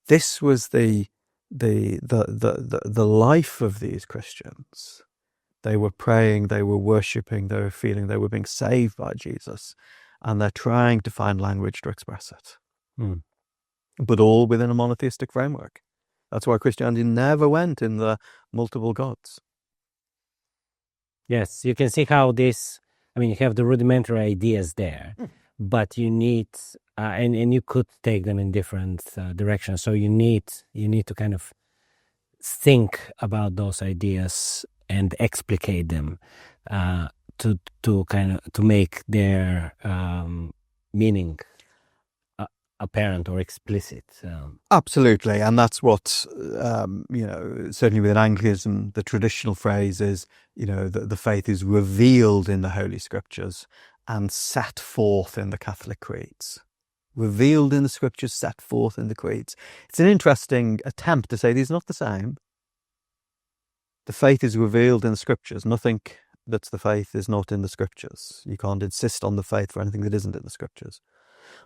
This was the life of these Christians. They were praying, they were worshipping, they were feeling they were being saved by Jesus. And they're trying to find language to express it. But all within a monotheistic framework. That's why Christianity never went in the multiple gods. Yes, you can see how this, I mean, you have the rudimentary ideas there, but you need, and you could take them in different directions. So you need to kind of think about those ideas and explicate them to make their meaning apparent or explicit. Absolutely, and that's what certainly within Anglicanism, the traditional phrase is, that the faith is revealed in the Holy Scriptures and set forth in the Catholic creeds. Revealed in the Scriptures, set forth in the creeds. It's an interesting attempt to say these are not the same. The faith is revealed in the Scriptures. Nothing that's the faith is not in the Scriptures. You can't insist on the faith for anything that isn't in the Scriptures.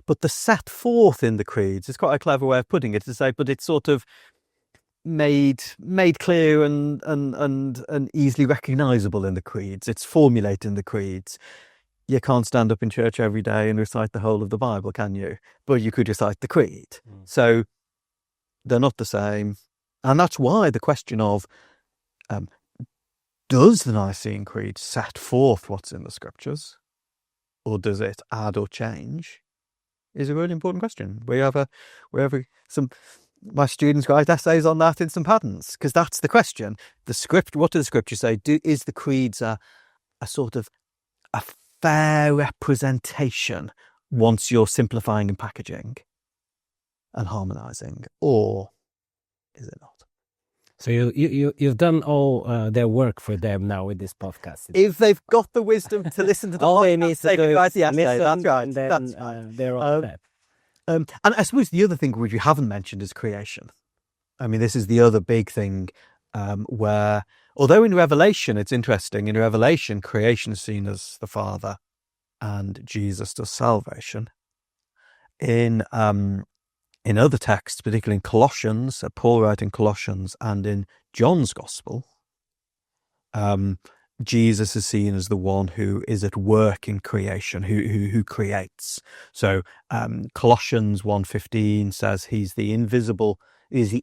But the set forth in the creeds is quite a clever way of putting it, to say, but it's sort of made clear and easily recognisable in the creeds. It's formulated in the creeds. You can't stand up in church every day and recite the whole of the Bible, can you? But you could recite the creed. So they're not the same. And that's why the question of does the Nicene Creed set forth what's in the Scriptures, or does it add or change, is a really important question. My students write essays on that in some Padarns, because that's the question. What do the Scriptures say? Is the creeds a sort of a fair representation once you're simplifying and packaging and harmonising, or is it not? So you've done all their work for them now with this podcast. If they've got the wisdom to listen to the all podcast, they need to do is listen. That's right. And then, that's right. They're all set. And I suppose the other thing which we haven't mentioned is creation. I mean, this is the other big thing where, although in Revelation, it's interesting, in Revelation, creation is seen as the Father and Jesus does salvation. In other texts, particularly in Colossians, Paul writing Colossians, and in John's Gospel, Jesus is seen as the one who is at work in creation, who creates. So Colossians 1:15 says he's the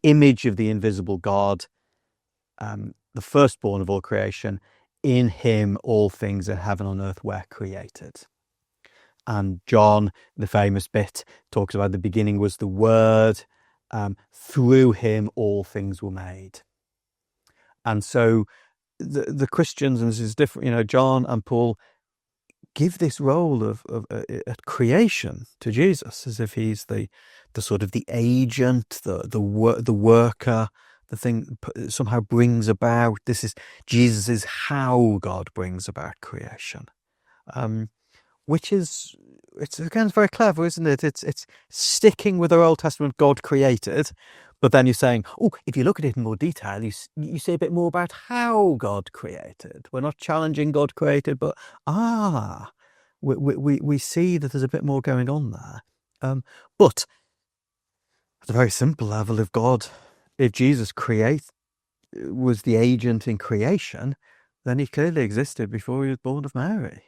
image of the invisible God, the firstborn of all creation. In him all things in heaven and on earth were created. And John, the famous bit, talks about the beginning was the Word. Through him all things were made. And so the Christians, and this is different, John and Paul give this role of creation to Jesus, as if he's the sort of the agent, the worker, the thing somehow brings about. Jesus is how God brings about creation. Which is, it's very clever, isn't it? It's sticking with our Old Testament God created, but then you're saying, if you look at it in more detail, you see a bit more about how God created. We're not challenging God created, but we see that there's a bit more going on there. But at a very simple level, if Jesus creates was the agent in creation, then he clearly existed before he was born of Mary.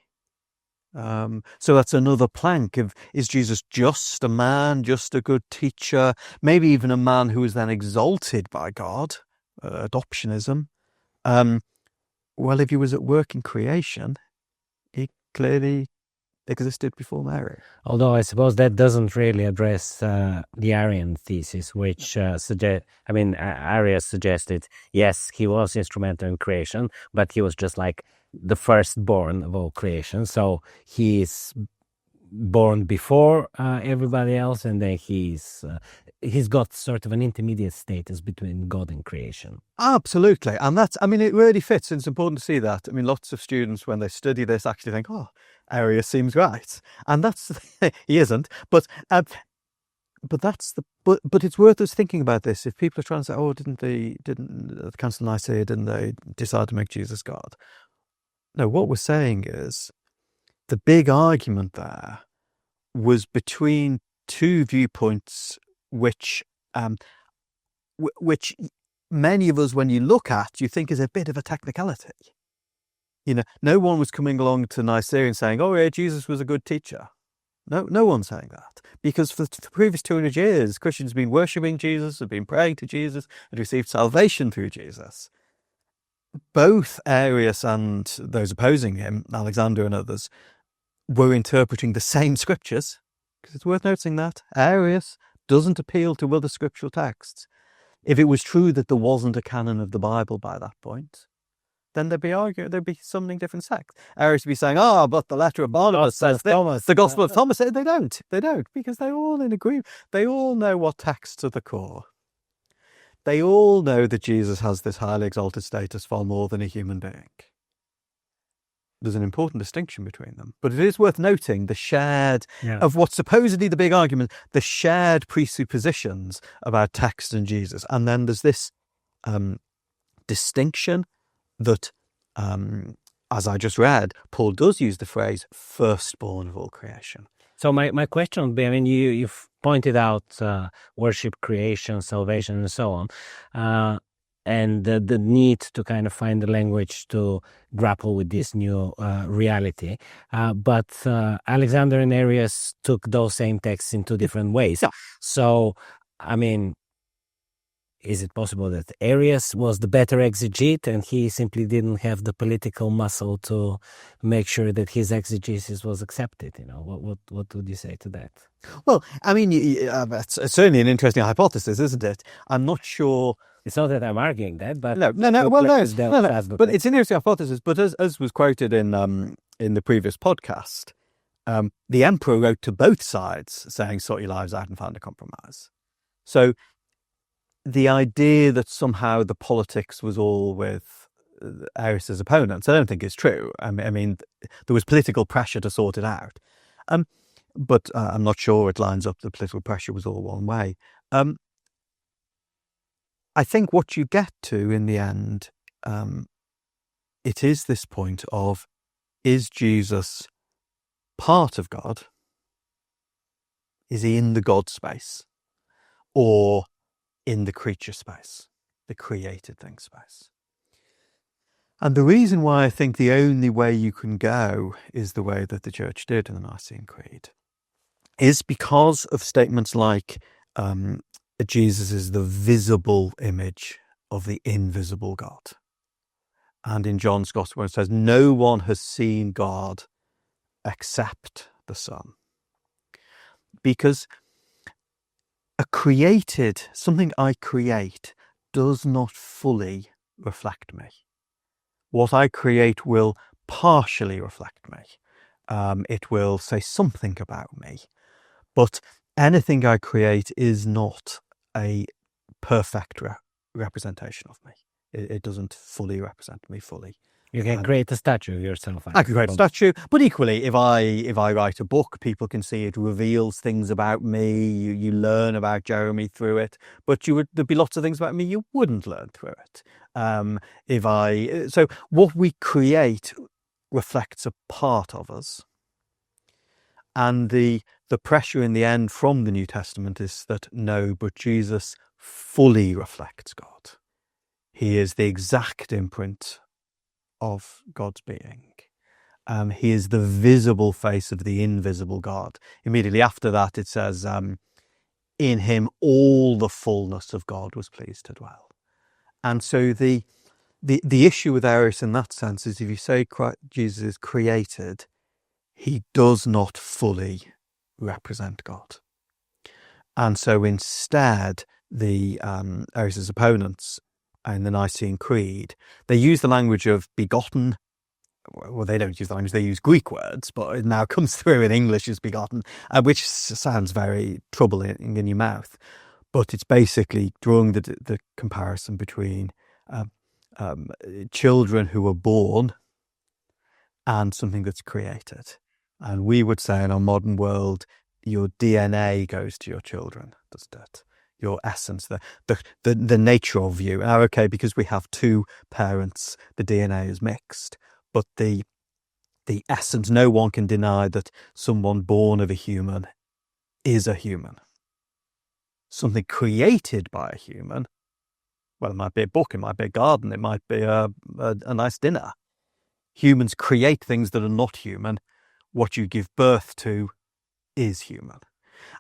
So that's another plank of, is Jesus just a man, just a good teacher, maybe even a man who was then exalted by God, adoptionism. Well, if he was at work in creation, he clearly existed before Mary. Although I suppose that doesn't really address the Arian thesis, which Arius suggested, yes, he was instrumental in creation, but he was just like the firstborn of all creation. So he's born before everybody else, and then he's got sort of an intermediate status between God and creation. Absolutely. And that's, it really fits. And it's important to see that. Lots of students, when they study this, actually think, oh, Arius seems right. And that's, he isn't. But it's worth us thinking about this. If people are trying to say, oh, didn't the Council of Nicea, didn't they decide to make Jesus God? No, what we're saying is the big argument there was between two viewpoints which many of us, when you look at, you think is a bit of a technicality. No one was coming along to Nicea and saying, oh yeah, Jesus was a good teacher. No one's saying that. Because for the previous 200 years, Christians have been worshipping Jesus, have been praying to Jesus, and received salvation through Jesus. Both Arius and those opposing him, Alexander and others, were interpreting the same scriptures. Because it's worth noticing that Arius doesn't appeal to other scriptural texts. If it was true that there wasn't a canon of the Bible by that point, then there'd be something different sects. Arius would be saying, but the letter of Barnabas says this, the Gospel of Thomas. They don't, because they're all in agreement. They all know what texts are the core. They all know that Jesus has this highly exalted status far more than a human being. There's an important distinction between them. But it is worth noting the shared, of what's supposedly the big argument, the shared presuppositions about text and Jesus. And then there's this distinction that, as I just read, Paul does use the phrase firstborn of all creation. So my question would be, you've pointed out worship, creation, salvation, and so on. And the need to kind of find the language to grapple with this new reality. But Alexander and Arius took those same texts in two different ways. Yeah. So, is it possible that Arius was the better exegete and he simply didn't have the political muscle to make sure that his exegesis was accepted? What would you say to that? Well, it's certainly an interesting hypothesis, isn't it? I'm not sure. It's not that I'm arguing that, but no. But it's an interesting hypothesis. But as was quoted in the previous podcast, the emperor wrote to both sides saying, "Sort your lives out and find a compromise." So the idea that somehow the politics was all with Arius's opponents, I don't think is true. There was political pressure to sort it out, but I'm not sure it lines up. The political pressure was all one way. I think what you get to in the end, it is this point of, is Jesus part of God? Is he in the God space? Or in the creature space, the created thing space? And the reason why I think the only way you can go is the way that the Church did in the Nicene Creed is because of statements like Jesus is the visible image of the invisible God. And in John's Gospel it says, no one has seen God except the Son. Because something I create does not fully reflect me. What I create will partially reflect me. It will say something about me. But anything I create is not a perfect representation of me. It doesn't fully represent me fully. You can create a statue of yourself. I can create a statue, but equally, if I write a book, people can see it reveals things about me. You learn about Jeremy through it, but there'd be lots of things about me you wouldn't learn through it. So what we create reflects a part of us, and the pressure in the end from the New Testament is that no, but Jesus fully reflects God. He is the exact imprint of God's being. He is the visible face of the invisible God. Immediately after that, it says, in him all the fullness of God was pleased to dwell. And so the issue with Arius in that sense is if you say Jesus is created, he does not fully represent God. And so instead, the Arius' opponents in the Nicene Creed, they use the language of begotten. Well, they don't use the language, they use Greek words, but it now comes through in English as begotten, which sounds very troubling in your mouth. But it's basically drawing the comparison between children who are born and something that's created. And we would say in our modern world, your DNA goes to your children, doesn't it? Your essence, the nature of you. Now, okay, because we have two parents, the DNA is mixed, but the essence, no one can deny that someone born of a human is a human. Something created by a human, well, it might be a book, it might be a garden, it might be a nice dinner. Humans create things that are not human. What you give birth to is human.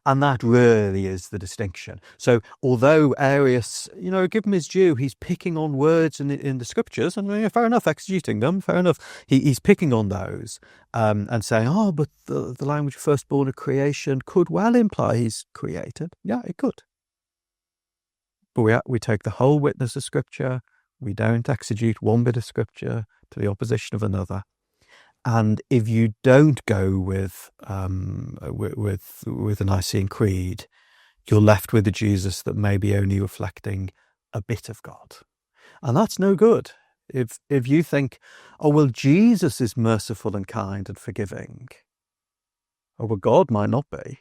And that really is the distinction. So although Arius, give him his due, he's picking on words in the scriptures, and fair enough, exegeting them, fair enough. He's picking on those and saying, but the language of firstborn of creation could well imply he's created. Yeah, it could. But we take the whole witness of scripture. We don't exegete one bit of scripture to the opposition of another. And if you don't go with the Nicene Creed, you're left with a Jesus that may be only reflecting a bit of God. And that's no good. If you think, Jesus is merciful and kind and forgiving. God might not be.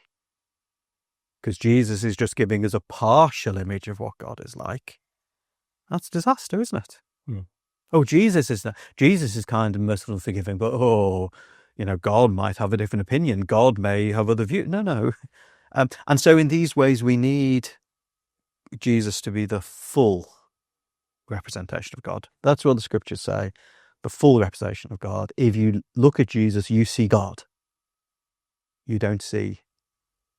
Because Jesus is just giving us a partial image of what God is like. That's disaster, isn't it? Mm. Jesus is kind and merciful and forgiving, but God might have a different opinion. God may have other views. No. And so in these ways, we need Jesus to be the full representation of God. That's what the scriptures say, the full representation of God. If you look at Jesus, you see God. You don't see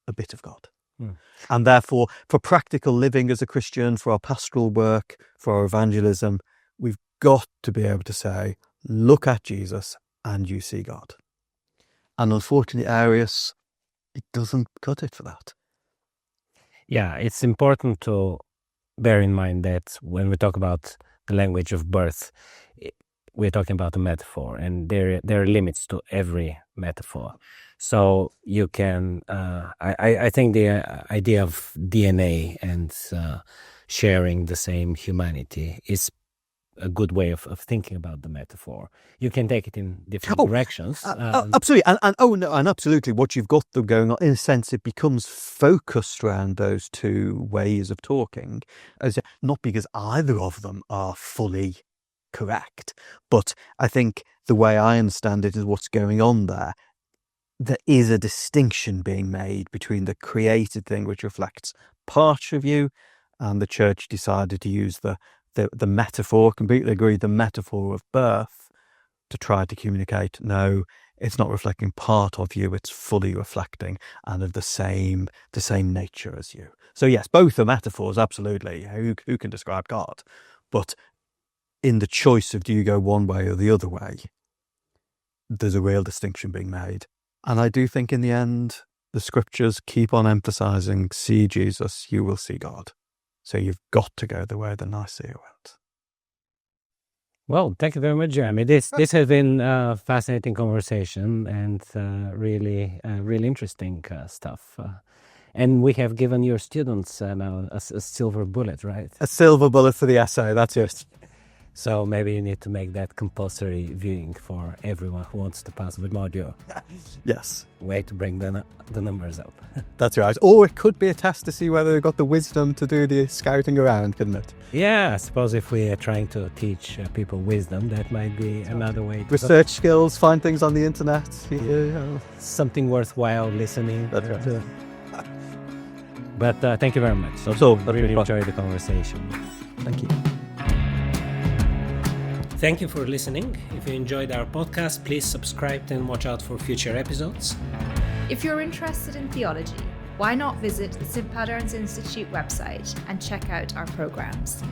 a bit of God. Mm. And therefore, for practical living as a Christian, for our pastoral work, for our evangelism, we've got to be able to say, look at Jesus and you see God. And unfortunately, Arius, it doesn't cut it for that. Yeah, it's important to bear in mind that when we talk about the language of birth, we're talking about a metaphor, and there are limits to every metaphor. So you can, I think the idea of DNA and sharing the same humanity is a good way of thinking about the metaphor. You can take it in different directions. Absolutely. And absolutely what you've got them going on, in a sense, it becomes focused around those two ways of talking, not because either of them are fully correct, but I think the way I understand it is what's going on there. There is a distinction being made between the created thing, which reflects part of you, and the church decided to use the metaphor, completely agree, the metaphor of birth to try to communicate, no, it's not reflecting part of you, it's fully reflecting and of the same nature as you. So yes, both are metaphors, absolutely. Who can describe God? But in the choice of do you go one way or the other way, there's a real distinction being made. And I do think in the end, the scriptures keep on emphasizing, see Jesus, you will see God. So you've got to go the way the Nicea went. Well, thank you very much, Jeremy. This has been a fascinating conversation and really interesting stuff. And we have given your students now a silver bullet, right? A silver bullet for the essay, that's it. So maybe you need to make that compulsory viewing for everyone who wants to pass with module. Yes. Way to bring the numbers up. That's right. Or it could be a test to see whether they've got the wisdom to do the scouting around, couldn't it? Yeah, I suppose if we are trying to teach people wisdom, that might be another way to research skills, find things on the internet. Something worthwhile listening. That's right. But thank you very much. That's all. I really enjoyed the conversation. Thank you. Thank you for listening. If you enjoyed our podcast, please subscribe and watch out for future episodes. If you're interested in theology, why not visit the St. Padarn's Institute website and check out our programs.